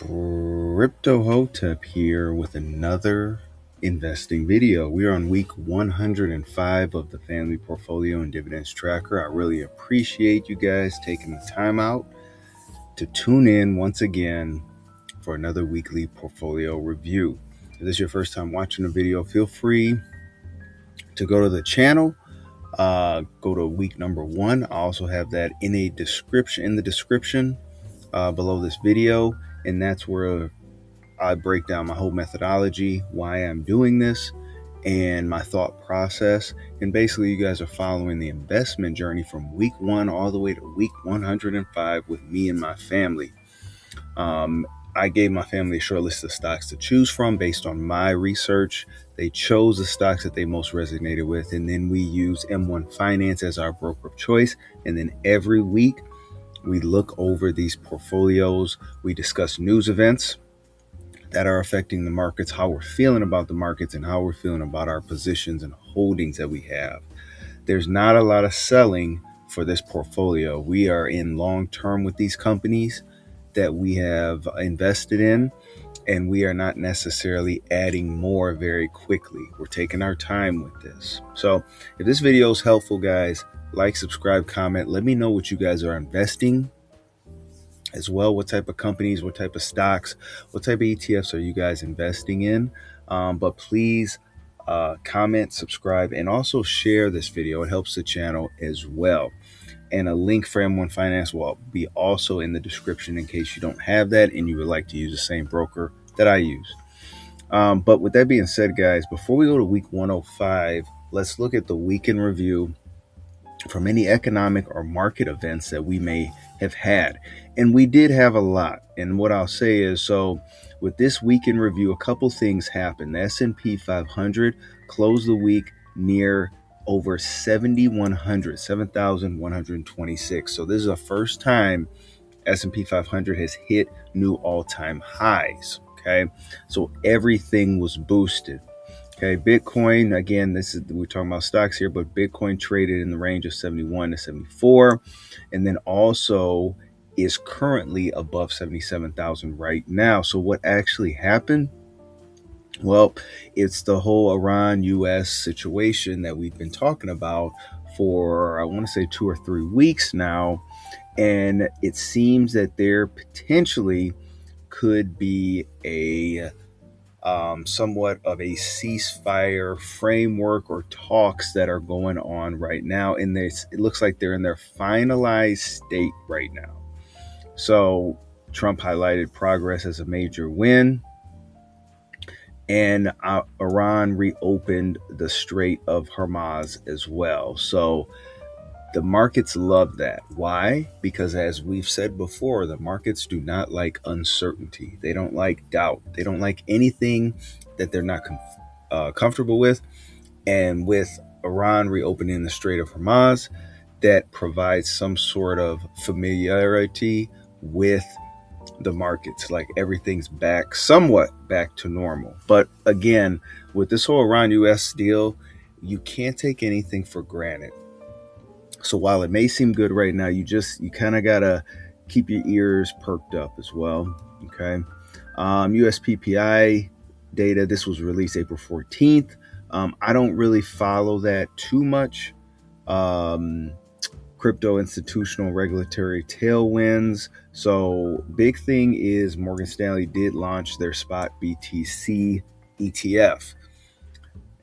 Crypto Hotep here with another investing video. We are on week 105 of the Family Portfolio and Dividends Tracker. I really appreciate you guys taking the time out to tune in once again for another weekly portfolio review. If this is your first time watching a video, feel free to go to the channel. Go to week number 1. I also have that in the description below this video, and that's where I break down my whole methodology, why I'm doing this, and my thought process. And basically, you guys are following the investment journey from week 1 all the way to week 105 with me and my family. I gave my family a short list of stocks to choose from based on my research. They chose the stocks that they most resonated with, and then we use M1 Finance as our broker of choice. And then every week, we look over these portfolios. We discuss news events that are affecting the markets, how we're feeling about the markets, and how we're feeling about our positions and holdings that we have. There's not a lot of selling for this portfolio. We are in long term with these companies that we have invested in, and we are not necessarily adding more very quickly. We're taking our time with this. So if this video is helpful, guys, like, subscribe, comment. Let me know what you guys are investing as well. What type of companies, what type of stocks, what type of ETFs are you guys investing in? But please comment, subscribe, and also share this video. It helps the channel as well. And a link for M1 Finance will be also in the description in case you don't have that and you would like to use the same broker that I use. But with that being said, guys, before we go to week 105, let's look at the week in review from any economic or market events that we may have had. And we did have a lot. And what I'll say is, so with this week in review, a couple things happened. The S&P 500 closed the week near over 7,126. So this is the first time S&P 500 has hit new all-time highs. Okay, so everything was boosted. Okay, Bitcoin, again, we're talking about stocks here, but Bitcoin traded in the range of 71 to 74, and then also is currently above 77,000 right now. So what actually happened? Well, it's the whole Iran-US situation that we've been talking about for, I want to say, 2 or 3 weeks now, and it seems that there potentially could be a somewhat of a ceasefire framework or talks that are going on right now. And it looks like they're in their finalized state right now. So Trump highlighted progress as a major win. And Iran reopened the Strait of Hormuz as well. So the markets love that. Why? Because as we've said before, the markets do not like uncertainty. They don't like doubt. They don't like anything that they're not comfortable with. And with Iran reopening the Strait of Hormuz, that provides some sort of familiarity with the markets. Like everything's somewhat back to normal. But again, with this whole Iran-US deal, you can't take anything for granted. So while it may seem good right now, you kind of got to keep your ears perked up as well. Okay. US PPI data, this was released April 14th. I don't really follow that too much. Crypto institutional regulatory tailwinds. So big thing is Morgan Stanley did launch their spot BTC ETF.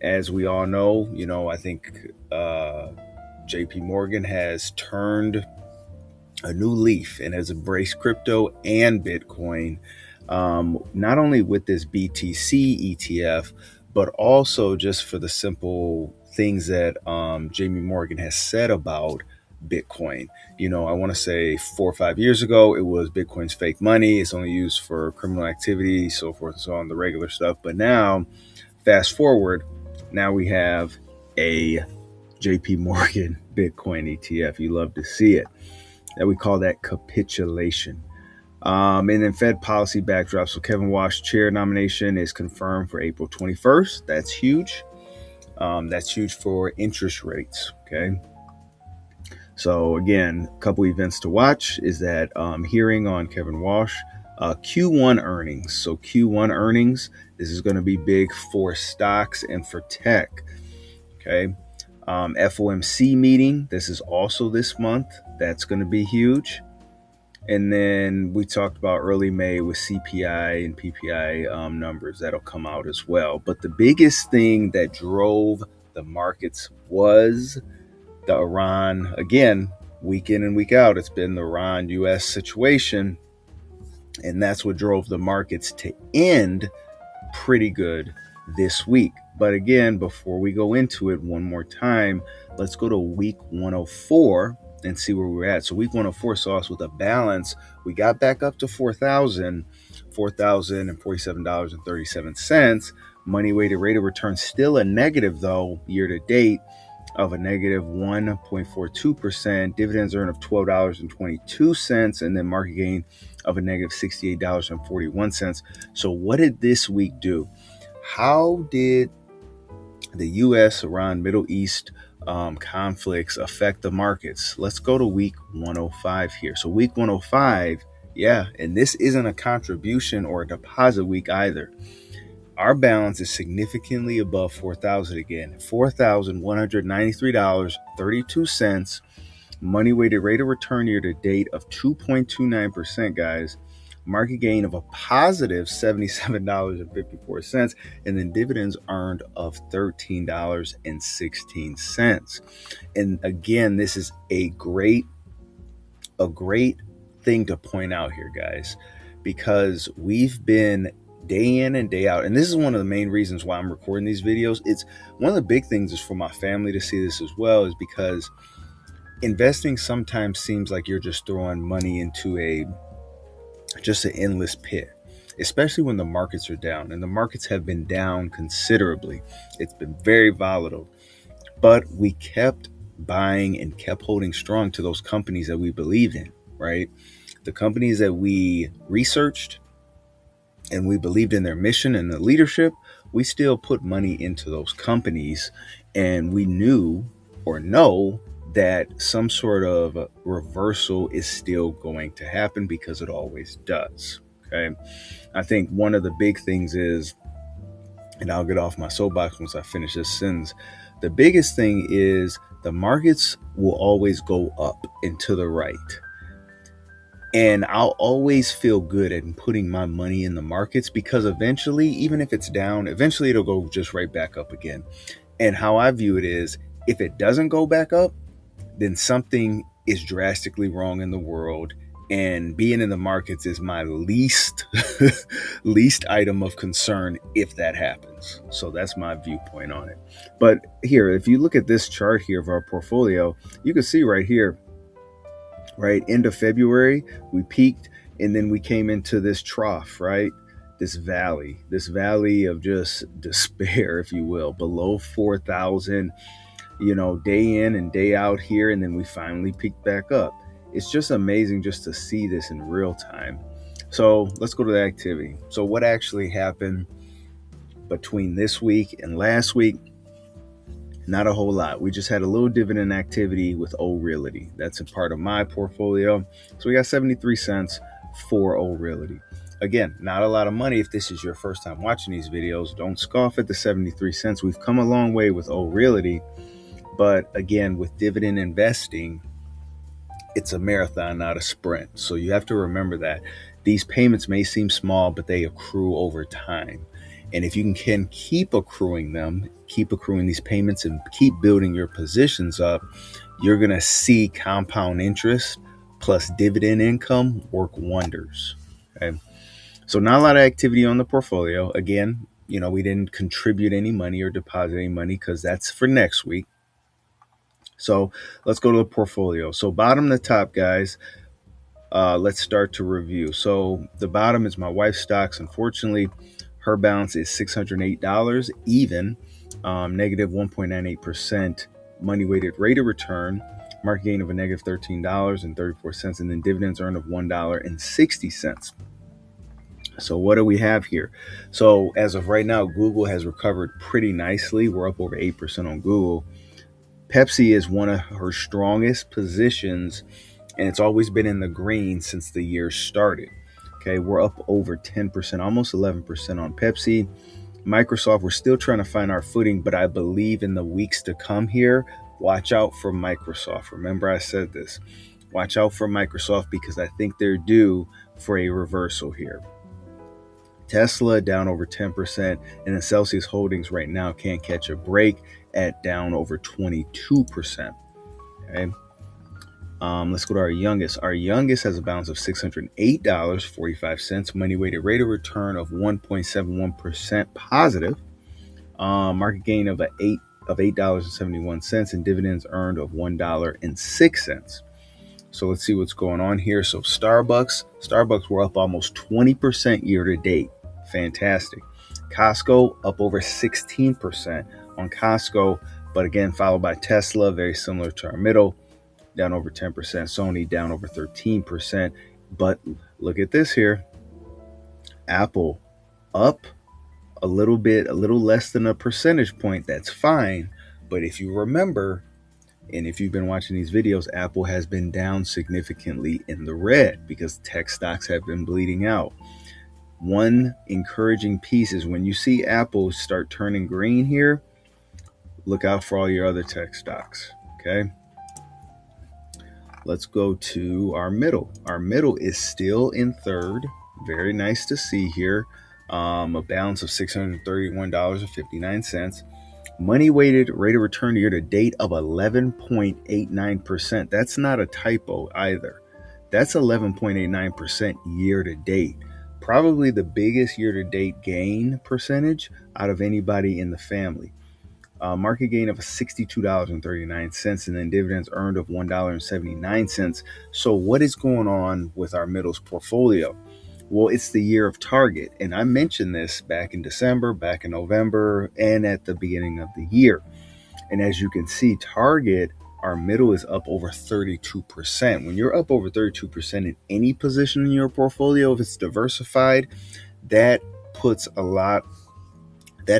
As we all know, I think JP Morgan has turned a new leaf and has embraced crypto and Bitcoin, not only with this BTC ETF, but also just for the simple things that JP Morgan has said about Bitcoin. I want to say 4 or 5 years ago, it was Bitcoin's fake money. It's only used for criminal activity, so forth and so on, the regular stuff. But now, fast forward, now we have a JP Morgan Bitcoin ETF. You love to see it. And we call that capitulation. And then Fed policy backdrop. So Kevin Walsh chair nomination is confirmed for April 21st. That's huge. That's huge for interest rates. Okay. So again, a couple events to watch is that hearing on Kevin Walsh Q1 earnings. So Q1 earnings, this is going to be big for stocks and for tech. Okay. FOMC meeting, this is also this month. That's going to be huge. And then we talked about early May with CPI and PPI numbers that'll come out as well. But the biggest thing that drove the markets was the Iran, again, week in and week out, it's been the Iran-US situation. And that's what drove the markets to end pretty good this week. But again, before we go into it one more time, let's go to week 104 and see where we're at. So week 104 saw us with a balance. We got back up to $4,047.37. Money weighted rate of return still a negative though, year to date of a negative 1.42%, dividends earned of $12.22, and then market gain of a negative $68.41. So what did this week do? How did the U.S., Iran, Middle East conflicts affect the markets? Let's go to week 105 here. So week 105, yeah, and this isn't a contribution or a deposit week either. Our balance is significantly above 4,000 again, $4,193.32. Money weighted rate of return year to date of 2.29%, guys. Market gain of a positive $77.54, and then dividends earned of $13.16. And again, this is a great thing to point out here, guys, because we've been day in and day out. And this is one of the main reasons why I'm recording these videos. It's one of the big things is for my family to see this as well, is because investing sometimes seems like you're just throwing money into just an endless pit, especially when the markets are down, and the markets have been down considerably. It's been very volatile, but we kept buying and kept holding strong to those companies that we believed in, right? The companies that we researched and we believed in their mission and the leadership, we still put money into those companies, and we knew or know that some sort of reversal is still going to happen, because it always does. Okay. I think one of the big things is, and I'll get off my soapbox once I finish this sentence, the biggest thing is the markets will always go up and to the right. And I'll always feel good at putting my money in the markets, because eventually, even if it's down, eventually it'll go just right back up again. And how I view it is, if it doesn't go back up, then something is drastically wrong in the world. And being in the markets is my least item of concern if that happens. So that's my viewpoint on it. But here, if you look at this chart here of our portfolio, you can see right here, right, end of February, we peaked, and then we came into this trough, right? This valley of just despair, if you will, below 4,000, day in and day out here. And then we finally peaked back up. It's just amazing just to see this in real time. So let's go to the activity. So what actually happened between this week and last week? Not a whole lot. We just had a little dividend activity with Realty. That's a part of my portfolio. So we got 73 cents for Realty. Again, not a lot of money. If this is your first time watching these videos, don't scoff at the 73 cents. We've come a long way with Realty. But again, with dividend investing, it's a marathon, not a sprint. So you have to remember that these payments may seem small, but they accrue over time. And if you can keep accruing these payments and keep building your positions up, you're going to see compound interest plus dividend income work wonders. Okay. So not a lot of activity on the portfolio. Again, we didn't contribute any money or deposit any money, because that's for next week. So let's go to the portfolio. So bottom to top, guys, let's start to review. So the bottom is my wife's stocks. Unfortunately, her balance is $608 even, negative 1.98% money weighted rate of return, market gain of a negative $13.34, and then dividends earned of $1.60. So what do we have here? So as of right now, Google has recovered pretty nicely. We're up over 8% on Google. Pepsi is one of her strongest positions, and it's always been in the green since the year started. Okay, we're up over 10%, almost 11% on Pepsi. Microsoft, we're still trying to find our footing, but I believe in the weeks to come here, watch out for Microsoft. Remember I said this. Watch out for Microsoft because I think they're due for a reversal here. Tesla down over 10%, and then Celsius Holdings right now can't catch a break at down over 22%. Okay. Let's go to our youngest. Our youngest has a balance of $608.45, money weighted rate of return of 1.71% positive, market gain of $8.71, and dividends earned of $1.06. So let's see what's going on here. So Starbucks were up almost 20% year to date. Fantastic. Costco up over 16% on Costco, but again, followed by Tesla, very similar to our middle, down over 10%. Sony down over 13%. But look at this here. Apple up a little bit, a little less than a percentage point. That's fine. But if you remember, and if you've been watching these videos, Apple has been down significantly in the red because tech stocks have been bleeding out. One encouraging piece is when you see Apple start turning green here, look out for all your other tech stocks, okay? Let's go to our middle. Our middle is still in third. Very nice to see here. A balance of $631.59. Money weighted rate of return year to date of 11.89%. That's not a typo either. That's 11.89% year to date. Probably the biggest year to date gain percentage out of anybody in the family. Market gain of $62.39, and then dividends earned of $1.79. So what is going on with our middles portfolio? Well, it's the year of Target. And I mentioned this back in December, back in November, and at the beginning of the year. And as you can see, Target, our middle is up over 32%. When you're up over 32% in any position in your portfolio, if it's diversified, that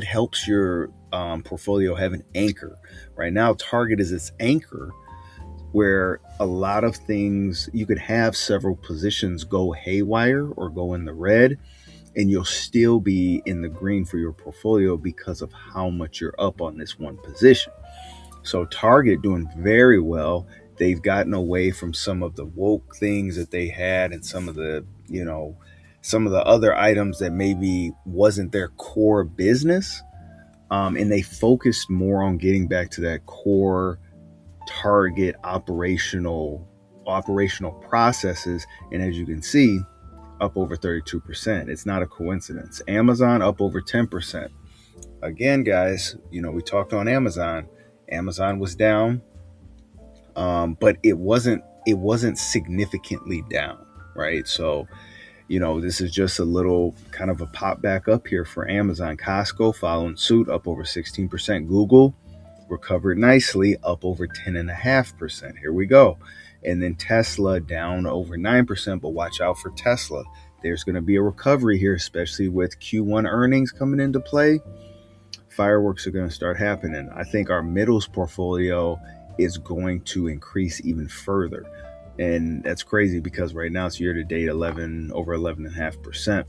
helps your portfolio have an anchor. Right now, Target is its anchor, where a lot of things, you could have several positions go haywire or go in the red, and you'll still be in the green for your portfolio because of how much you're up on this one position. So Target doing very well. They've gotten away from some of the woke things that they had and some of the other items that maybe wasn't their core business. And they focused more on getting back to that core Target operational processes. And as you can see, up over 32%. It's not a coincidence. Amazon up over 10%. Again, guys, we talked on Amazon. Amazon was down, but it wasn't significantly down, right? So, this is just a little kind of a pop back up here for Amazon. Costco following suit, up over 16%. Google recovered nicely, up over 10.5%. Here we go. And then Tesla down over 9%, but watch out for Tesla. There's going to be a recovery here, especially with Q1 earnings coming into play. Fireworks are going to start happening. I think our middles portfolio is going to increase even further. And that's crazy because right now it's year to date over 11.5%.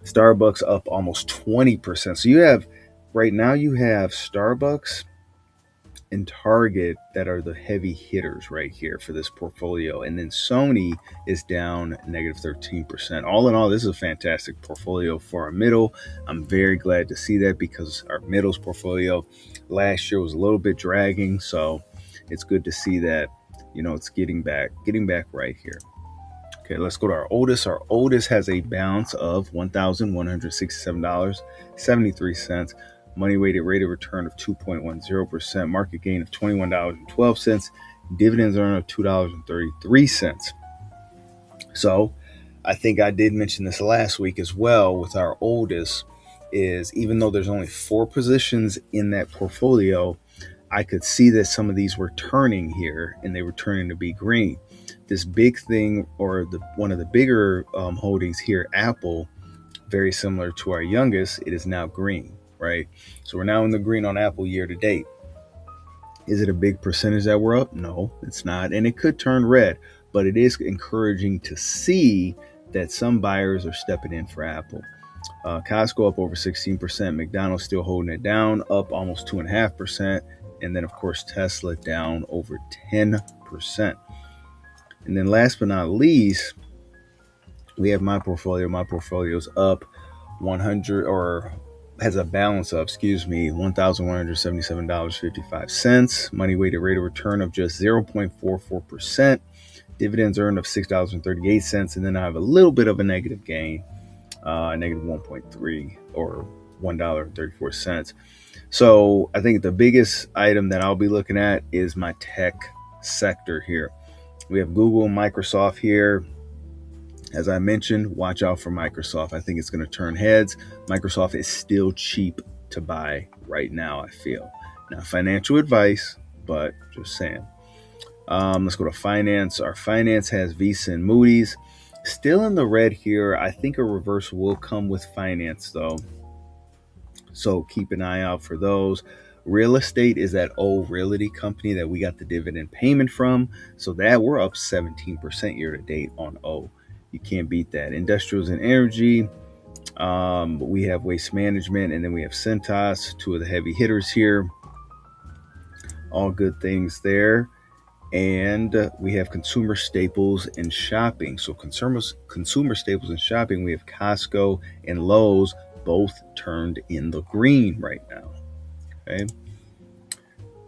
Starbucks up almost 20%. So you have Starbucks and Target that are the heavy hitters right here for this portfolio. And then Sony is down negative 13%. All in all, this is a fantastic portfolio for our middle. I'm very glad to see that because our middles portfolio last year was a little bit dragging. So it's good to see that, it's getting back right here. Okay, let's go to our oldest. Our oldest has a balance of $1,167.73. Money weighted rate of return of 2.10%, market gain of $21.12, dividends earned of $2.33. So I think I did mention this last week as well with our oldest, is even though there's only 4 positions in that portfolio, I could see that some of these were turning here and they were turning to be green. This big thing, or one of the bigger holdings here, Apple, very similar to our youngest, it is now green. Right? So we're now in the green on Apple year to date. Is it a big percentage that we're up? No, it's not. And it could turn red, but it is encouraging to see that some buyers are stepping in for Apple. Costco up over 16%. McDonald's still holding it down, up almost 2.5%. And then, of course, Tesla down over 10%. And then last but not least, we have my portfolio. My portfolio's up 100 or has a balance of, $1,177.55. Money weighted rate of return of just 0.44%. Dividends earned of $6.38. And then I have a little bit of a negative gain, negative 1.3 or $1.34. So I think the biggest item that I'll be looking at is my tech sector here. We have Google, Microsoft here. As I mentioned, watch out for Microsoft. I think it's going to turn heads. Microsoft is still cheap to buy right now, I feel. Not financial advice, but just saying. Let's go to finance. Our finance has Visa and Moody's. Still in the red here. I think a reversal will come with finance, though. So keep an eye out for those. Real estate is that old realty company that we got the dividend payment from. So that we're up 17% year to date on O. You can't beat that. Industrials and energy. We have waste management, and then we have Cintas, two of the heavy hitters here. All good things there. And we have consumer staples and shopping. So consumer staples and shopping, we have Costco and Lowe's, both turned in the green right now. Okay.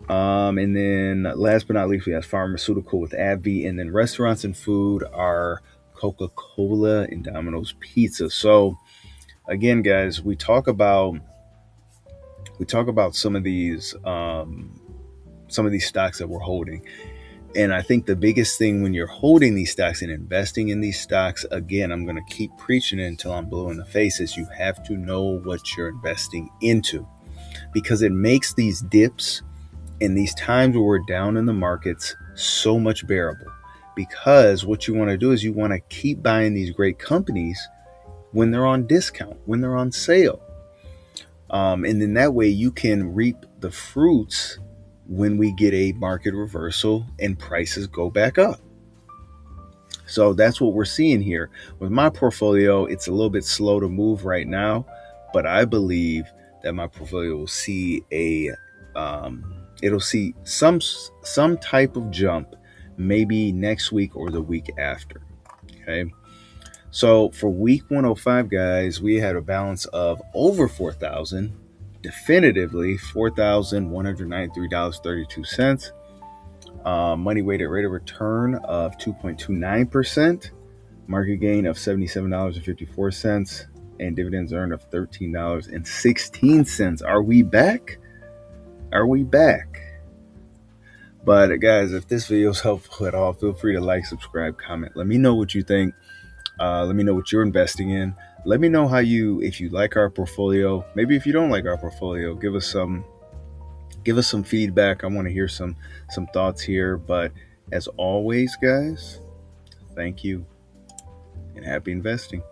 And then last but not least, we have pharmaceutical with AbbVie, and then restaurants and food are Coca-Cola and Domino's Pizza. So again, guys, we talk about some of these stocks that we're holding. And I think the biggest thing when you're holding these stocks and investing in these stocks, again, I'm going to keep preaching it until I'm blue in the face, is you have to know what you're investing into, because it makes these dips and these times where we're down in the markets so much bearable. Because what you want to do is you want to keep buying these great companies when they're on discount, when they're on sale. And then that way you can reap the fruits when we get a market reversal and prices go back up. So that's what we're seeing here. With my portfolio, it's a little bit slow to move right now, but I believe that my portfolio will see it'll see some type of jump maybe next week or the week after. Okay. So for week 105, guys, we had a balance of over 4,000. Definitively $4,193.32. Money weighted rate of return of 2.29%. Market gain of $77.54. And dividends earned of $13.16. Are we back? Are we back? But guys, if this video is helpful at all, feel free to like, subscribe, comment. Let me know what you think. Let me know what you're investing in. Let me know if you like our portfolio. Maybe if you don't like our portfolio, give us some feedback. I want to hear some thoughts here. But as always, guys, thank you and happy investing.